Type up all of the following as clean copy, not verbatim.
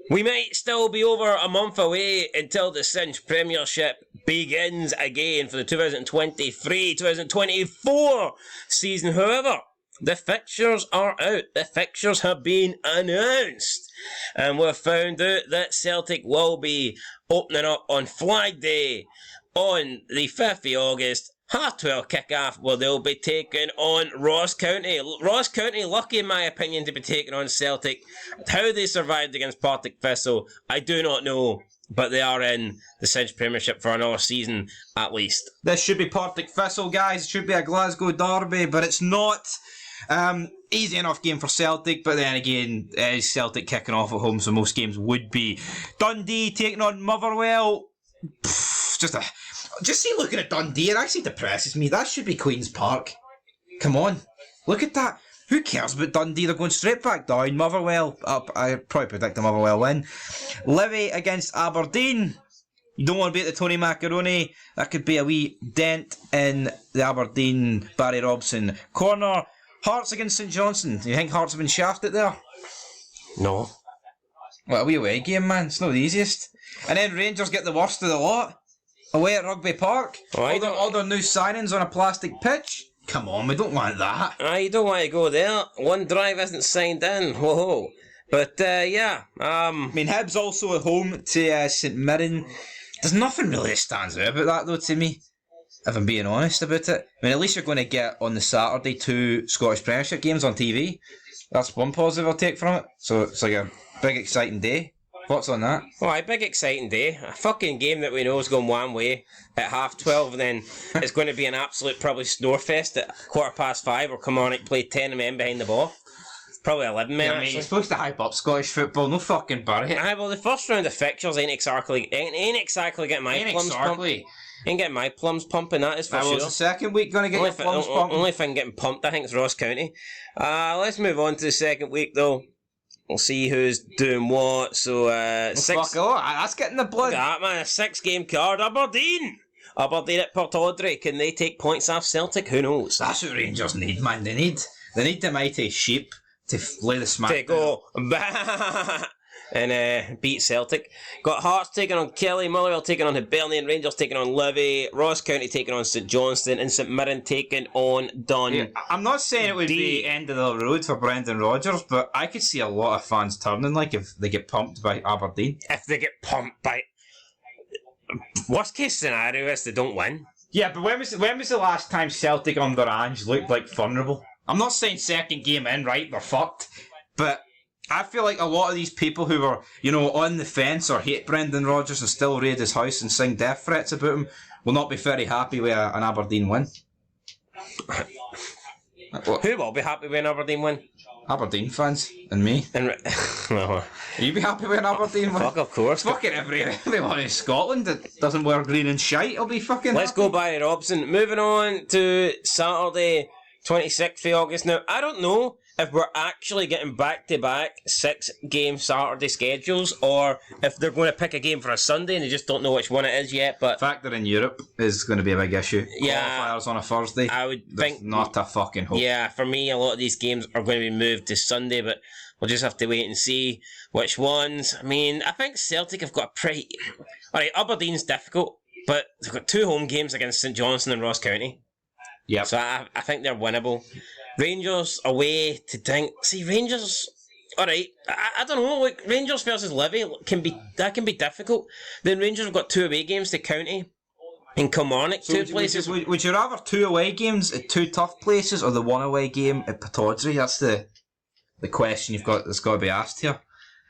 We might still be over a month away until the Cinch Premiership begins again for the 2023-2024 season. However, the fixtures are out. The fixtures have been announced. And we've found out that Celtic will be opening up on Flag Day on the 5th of August. 12:30 kick-off, where they'll be taking on Ross County. Ross County, lucky in my opinion, to be taking on Celtic. How they survived against Partick Thistle, I do not know. But they are in the Cinch Premiership for another season, at least. This should be Partick Thistle, guys. It should be a Glasgow derby, but it's not. Easy enough game for Celtic, but then again, it is Celtic kicking off at home, so most games would be. Dundee taking on Motherwell. Just see looking at Dundee, it actually depresses me. That should be Queen's Park. Come on. Look at that. Who cares about Dundee? They're going straight back down. Motherwell up. I probably predict a Motherwell win. Livy against Aberdeen. You don't want to be at the Tony Macaroni. That could be a wee dent in the Aberdeen Barry Robson corner. Hearts against St Johnstone. Do you think Hearts have been shafted there? No. What a wee away game, man. It's not the easiest. And then Rangers get the worst of the lot. Away at Rugby Park. All their new signings on a plastic pitch. Come on, we don't want that. You don't want to go there. One drive isn't signed in. Whoa. But, yeah. I mean, Hibs also at home to St Mirren. There's nothing really that stands out about that, though, to me. If I'm being honest about it. I mean, at least you're going to get on the Saturday 2 Scottish Premiership games on TV. That's one positive I'll take from it. So it's like a big exciting day. Thoughts on that? Oh, a big exciting day. A fucking game that we know is going one way at 12:30, and then it's going to be an absolute probably snorefest at 5:15, or Kilmarnock play 10 men behind the ball. Probably 11 men. Yeah, I mean, you're supposed to hype up Scottish football, no fucking bury it. Well, the first round of fixtures ain't exactly getting my plums pumping. Ain't getting my plums pumping, that is for sure. What's the second week going to get your plums pumping? Only thing getting pumped, I think, is Ross County. Let's move on to the second week, though. We'll see who's doing what. So, that's getting the blood. Look at that, man. A 6-game card. Aberdeen at Portaudry. Can they take points off Celtic? Who knows? That's what Rangers need, man. They need the mighty sheep to lay the smack. To go and beat Celtic. Got Hearts taking on Kelly, Motherwell taking on Hibernian, Rangers taking on Livy, Ross County taking on St Johnstone, and St Mirren taking on Dundee. Yeah, I'm not saying it would be end of the road for Brendan Rodgers, but I could see a lot of fans turning, like, if they get pumped by Aberdeen. If they get pumped by... Worst case scenario is they don't win. Yeah, but when was the last time Celtic under Ange looked like vulnerable? I'm not saying second game in, right, they're fucked, but I feel like a lot of these people who were, on the fence or hate Brendan Rodgers and still raid his house and sing death threats about him will not be very happy with an Aberdeen win. Who will be happy with an Aberdeen win? Aberdeen fans and me. Will you be happy with an Aberdeen win? Fuck, of course. Fucking everyone in Scotland that doesn't wear green and shite will be fucking Let's happy. go Barry Robson. Moving on to Saturday, 26th of August. Now, I don't know if we're actually getting back-to-back 6-game Saturday schedules, or if they're going to pick a game for a Sunday and they just don't know which one it is yet. But the fact that in Europe is going to be a big issue. Yeah, qualifiers on a Thursday. I would think not a fucking hope. Yeah, for me, a lot of these games are going to be moved to Sunday, but we'll just have to wait and see which ones. I mean, I think Celtic have got a pretty... Alright, Aberdeen's difficult, but they've got 2 home games against St Johnstone and Ross County. Yeah. So I think they're winnable. Rangers away to Dink. See, Rangers... Alright, I don't know. Like, Rangers versus Livy can be difficult. Then Rangers have got 2 away games to County and Kilmarnock, so 2 places. Would you rather 2 away games at 2 tough places or the 1 away game at Pittodrie? That's the question that's got to be asked here.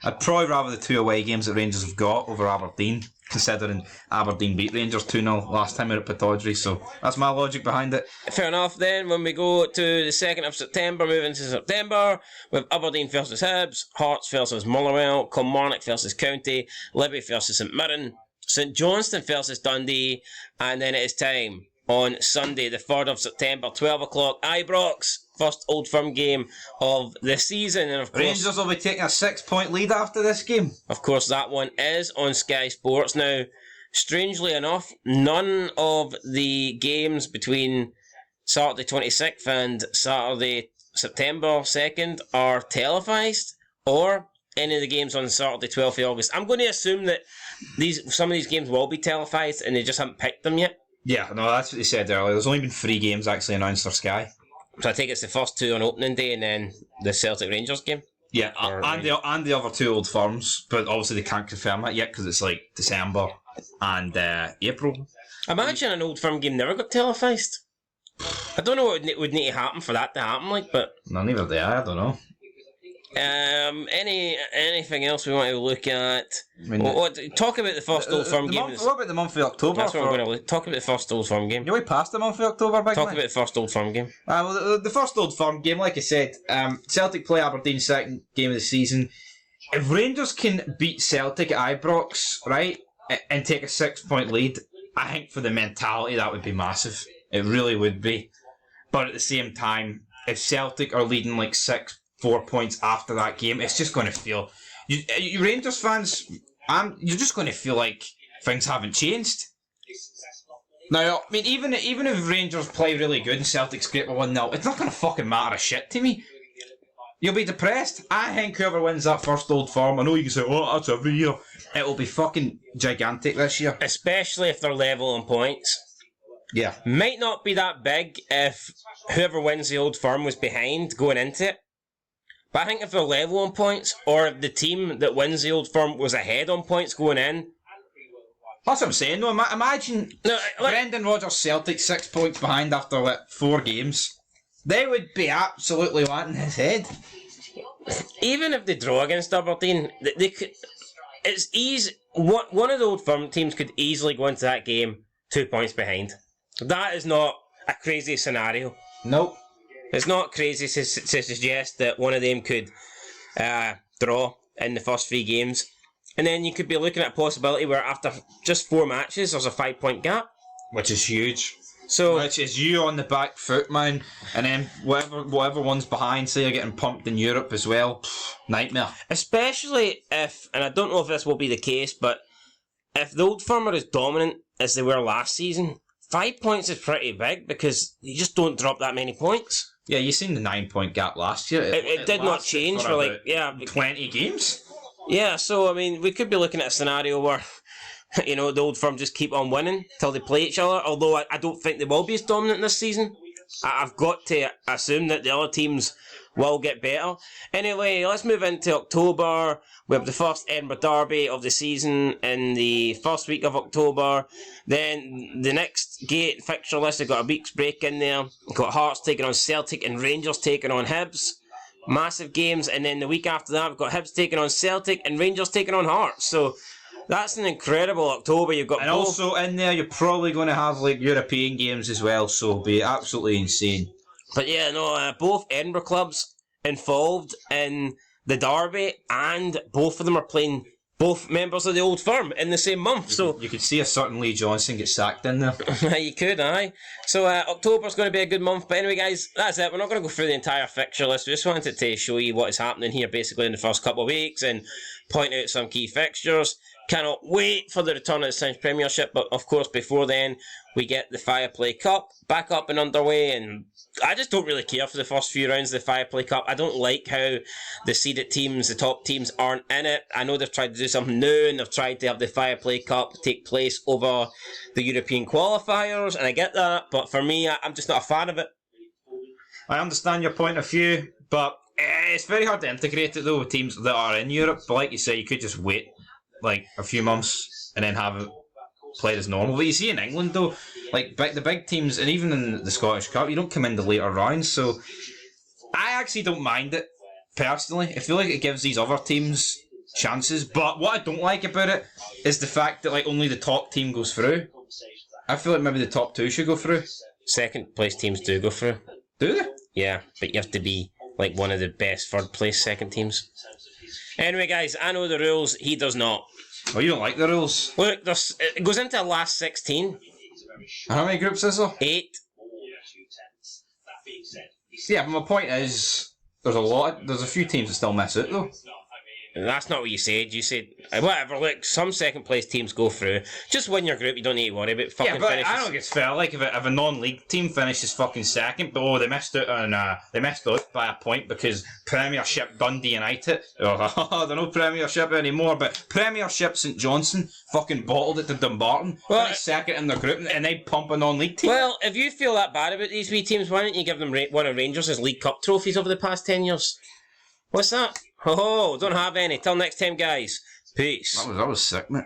I'd probably rather the 2 away games that Rangers have got over Aberdeen, considering Aberdeen beat Rangers 2-0 last time out at Pittodrie, so that's my logic behind it. Fair enough. Then when we go to the 2nd of September, moving to September, with Aberdeen versus Hibs, Hearts versus Motherwell, Kilmarnock versus County, Livy versus St Mirren, St Johnstone versus Dundee, and then it is time on Sunday, the 3rd of September, 12 o'clock, Ibrox. First Old Firm game of the season, and of course Rangers will be taking a 6-point lead after this game. Of course, that one is on Sky Sports. Now, strangely enough, none of the games between Saturday 26th and Saturday September 2nd are televised or any of the games on Saturday, 12th of August. I'm going to assume that some of these games will be televised and they just haven't picked them yet. Yeah, no, that's what they said earlier. There's only been 3 games actually announced for Sky. So I think it's the first 2 on opening day and then the Celtic Rangers game. Yeah, and the other 2 Old Firms, but obviously they can't confirm that yet because it's like December and April. Imagine an Old Firm game never got televised. I don't know what would need to happen for that to happen, like, but... No, neither do I don't know. Anything else we want to look at? I mean, talk about the first Old Firm game. What about the month of October? That's what I'm going to look. Talk about the first Old Firm game. You're way past the month of October, big Talk man. about the first Old Firm game. Well, the first Old Firm game, like I said, Celtic play Aberdeen second game of the season. If Rangers can beat Celtic at Ibrox, right, and take a 6-point lead, I think for the mentality that would be massive. It really would be. But at the same time, if Celtic are leading like 4 points after that game, it's just going to feel... You Rangers fans, you're just going to feel like things haven't changed. Now, I mean, even if Rangers play really good and Celtic scrape a 1-0, it's not going to fucking matter a shit to me. You'll be depressed. I think whoever wins that first Old Firm, I know you can say, oh, that's every year. It will be fucking gigantic this year. Especially if they're level on points. Yeah. Might not be that big if whoever wins the Old Firm was behind going into it. But I think if they're level on points, or if the team that wins the Old Firm was ahead on points going in... That's what I'm saying, though. Imagine Brendan Rodgers Celtic 6 points behind after 4 games. They would be absolutely wanting his head. Even if they draw against Aberdeen, they could... It's easy... One of the Old Firm teams could easily go into that game 2 points behind. That is not a crazy scenario. Nope. It's not crazy to suggest that one of them could draw in the first 3 games. And then you could be looking at a possibility where after just 4 matches, there's a 5-point gap. Which is huge. So, which is you on the back foot, man. And then whatever one's behind, say you're getting pumped in Europe as well. Nightmare. Especially if, and I don't know if this will be the case, but if the Old Firm are as dominant as they were last season, 5 points is pretty big because you just don't drop that many points. Yeah, you seen the 9-point gap last year. It did not change for like 20 games. Yeah, so I mean, we could be looking at a scenario where, you know, the Old Firm just keep on winning till they play each other. Although I don't think they will be as dominant this season. I've got to assume that the other teams will get better. Anyway, let's move into October. We have the first Edinburgh Derby of the season in the first week of October. Then the next gate fixture list, they've got a week's break in there. We've got Hearts taking on Celtic and Rangers taking on Hibs. Massive games. And then the week after that, we've got Hibs taking on Celtic and Rangers taking on Hearts. So that's an incredible October. You've got and both. Also in there, you're probably going to have like European games as well. So it'll be absolutely insane. But yeah, no, both Edinburgh clubs involved in the derby, and both of them are playing both members of the Old Firm in the same month. So you could see a certain Lee Johnson get sacked in there. You could, aye. So October's going to be a good month. But anyway, guys, that's it. We're not going to go through the entire fixture list. We just wanted to show you what is happening here basically in the first couple of weeks and point out some key fixtures. Cannot wait for the return of the Cinch Premiership, but of course before then we get the Viaplay Cup back up and underway, and I just don't really care for the first few rounds of the Viaplay Cup. I don't like how the seeded teams, the top teams, aren't in it. I know they've tried to do something new and they've tried to have the Viaplay Cup take place over the European qualifiers, and I get that, but for me, I'm just not a fan of it. I understand your point of view, but it's very hard to integrate it though with teams that are in Europe. But like you say, you could just wait like a few months and then have it played as normal. But you see in England though, like the big teams, and even in the Scottish Cup, you don't come in the later rounds. So I actually don't mind it personally. I feel like it gives these other teams chances. But what I don't like about it is the fact that like only the top team goes through. I feel like maybe the top 2 should go through. Second place teams do go through. Do they? Yeah, but you have to be like one of the best third place second teams. Anyway, guys, I know the rules. He does not. Oh, you don't like the rules? Look, it goes into the last 16. How many groups is there? 8. Yeah, but my point is, there's a few teams that still miss it though. That's not what you said. You said, whatever, look, some second place teams go through. Just win your group, you don't need to worry about fucking Yeah, but finishes. I don't think it's fair. Like, if a non-league team finishes fucking second, but they missed out by a point because Premiership Dundee United, they're no Premiership anymore, but Premiership St Johnstone fucking bottled it to Dumbarton, finished second in their group, and they pump a non-league team. Well, if you feel that bad about these wee teams, why don't you give them one of Rangers' League Cup trophies over the past 10 years? What's that? Oh, don't have any. Till next time, guys. Peace. That was sick, mate.